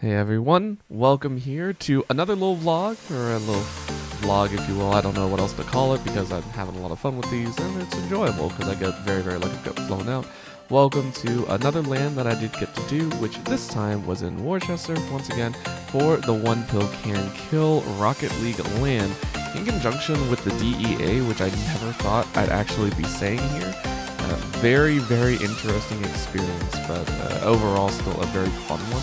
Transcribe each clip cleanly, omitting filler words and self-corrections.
Hey everyone, welcome here to another little vlog, or a little vlog if you will. I don't know what else to call it because I'm having a lot of fun with these and it's enjoyable because I get very lucky to get flown out. Welcome to another LAN that I did get to do, which this time was in Worcester once again for the One Pill Can Kill Rocket League LAN in conjunction with the DEA, which I never thought I'd actually be saying here. Very interesting experience, but overall still a very fun one.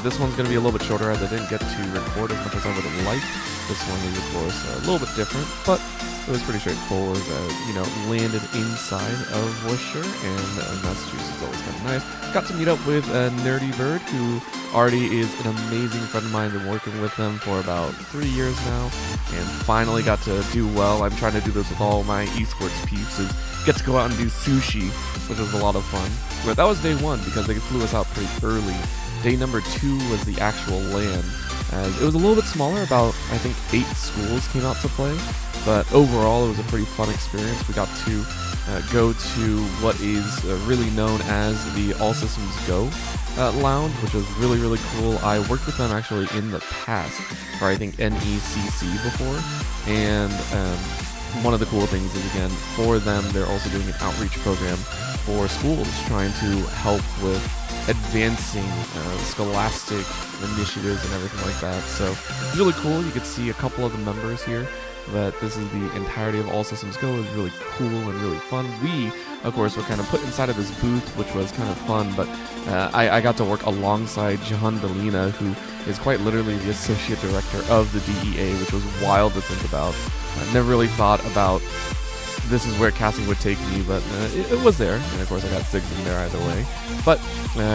This one's going to be a little bit shorter as I didn't get to record as much as I would have liked. This one is, of course, a little bit different, but it was pretty straightforward. Landed inside of Worcester, and Massachusetts is always kind of nice. Got to meet up with Nerdy Bird, who already is an amazing friend of mine. Been working with them for about 3 years now, and finally got to do well. I'm trying to do this with all my esports peeps, is get to go out and do sushi, which was a lot of fun. But that was day one because they flew us out pretty early. Day number 2 was the actual LAN. It was a little bit smaller, about I think 8 schools came out to play, but overall it was a pretty fun experience. We got to go to what is really known as the All Systems Go lounge, which was really cool. I worked with them actually in the past for I think NECC before, and one of the cool things is, again, for them, they're also doing an outreach program for schools trying to help with advancing scholastic initiatives and everything like that. So it's really cool. You could see a couple of the members here, but this is the entirety of All Systems Go. It was really cool and really fun. We, of course, were kind of put inside of this booth, which was kind of fun, but I got to work alongside John Delina, who is quite literally the associate director of the DEA, which was wild to think about. I never really thought about this is where casting would take me, but it was there, and of course I got Ziggs in there either way. But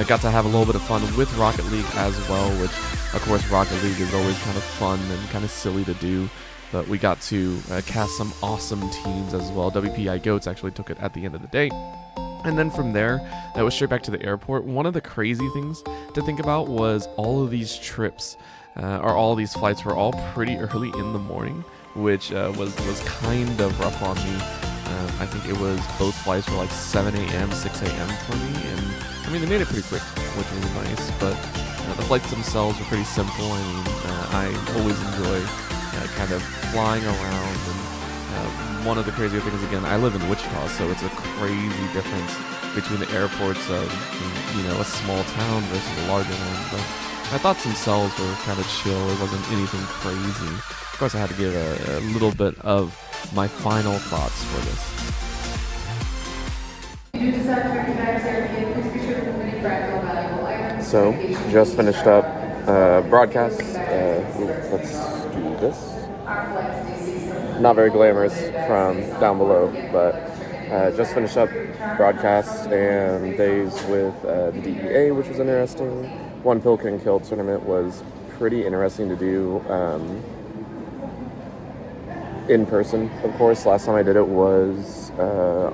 got to have a little bit of fun with Rocket League as well, which of course Rocket League is always kind of fun and kind of silly to do. But we got to cast some awesome teams as well. WPI Goats actually took it at the end of the day. And then from there, it was straight back to the airport. One of the crazy things to think about was all of these trips, or all these flights were all pretty early in the morning, which was kind of rough on me. I think it was, both flights were like 7 a.m., 6 a.m. for me, and I mean, they made it pretty quick, which was nice, but the flights themselves were pretty simple. I mean, I always enjoy kind of flying around, and one of the crazier things, again, I live in Wichita, so it's a crazy difference between the airports of, a small town versus a larger one, but my thoughts themselves were kind of chill. It wasn't anything crazy. Of course, I had to give a little bit of my final thoughts for this. So, just finished up broadcast. Let's do this. Not very glamorous from down below, but just finished up broadcast and days with the DEA, which was interesting. One Pill Can Kill tournament was pretty interesting to do. In person, of course. Last time I did it was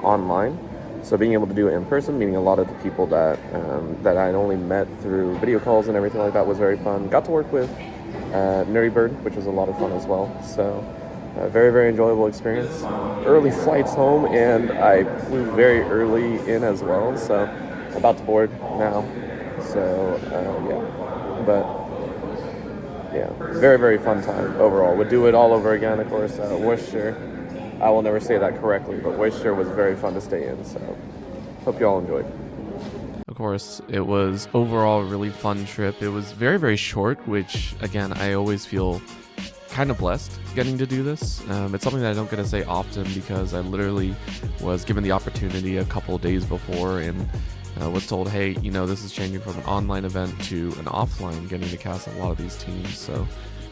online, so being able to do it in person, meeting a lot of the people that I'd only met through video calls and everything like that, was very fun. Got to work with Nerdy Bird, which was a lot of fun as well. So very enjoyable experience. Early flights home, and I flew very early in as well, so about to board now. So yeah, but yeah, very fun time overall. Would do it all over again, of course. Worcester, I will never say that correctly, but Worcester was very fun to stay in, so hope you all enjoyed. Of course, it was overall a really fun trip. It was very short, which, again, I always feel kind of blessed getting to do this. It's something that I don't get to say often because I literally was given the opportunity a couple of days before and was told, hey, this is changing from an online event to an offline, getting to cast a lot of these teams. So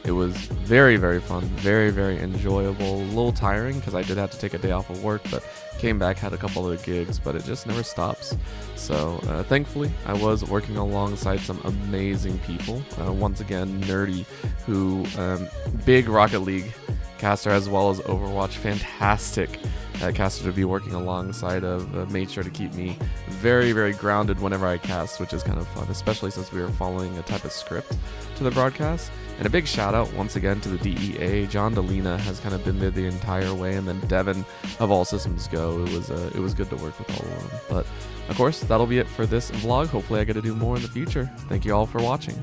it was very fun, very enjoyable. A little tiring because I did have to take a day off of work, but came back, had a couple other gigs, but it just never stops. So thankfully, I was working alongside some amazing people. Once again, Nerdy, who big Rocket League caster as well as Overwatch, fantastic caster to be working alongside of, made sure to keep me very grounded whenever I cast, which is kind of fun, especially since we were following a type of script to the broadcast. And a big shout out once again to the DEA. John Delina has kind of been there the entire way, and then Devin of All Systems Go. It was good to work with all of them. But of course, that'll be it for this vlog. Hopefully I get to do more in the future. Thank you all for watching.